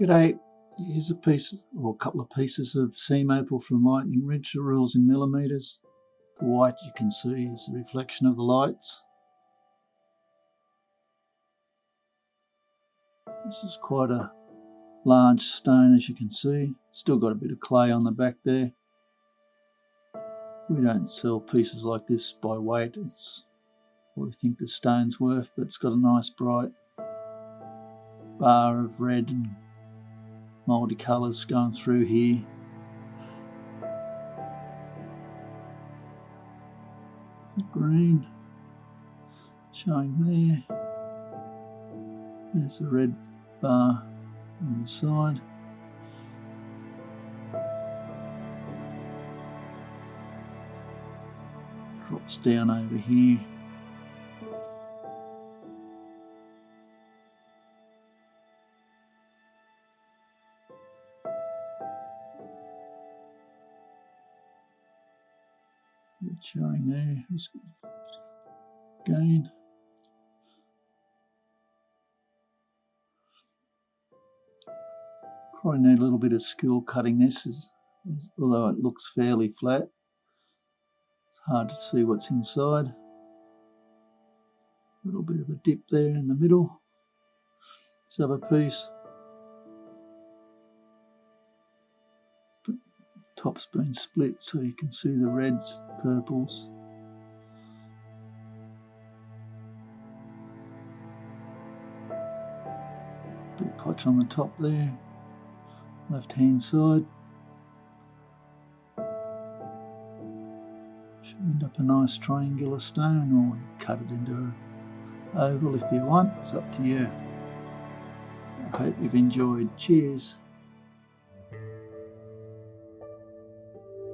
G'day, here's a piece or a couple of pieces of seam opal from Lightning Ridge. The rules in millimetres. The white you can see is the reflection of the lights. This is quite a large stone, as you can see. Still got a bit of clay on the back there. We don't sell pieces like this by weight. It's what we think the stone's worth, but it's got a nice bright bar of red and multicolours going through here. It's the green showing there. There's a red bar on the side. Drops down over here. It's showing there. Again. Probably need a little bit of skill cutting this, although it looks fairly flat. It's hard to see what's inside. A little bit of a dip there in the middle. This other piece. Top's been split so you can see the reds, purples. Bit of potch on the top there, left hand side. Should end up a nice triangular stone, or you cut it into an oval if you want. It's up to you. I hope you've enjoyed. Cheers.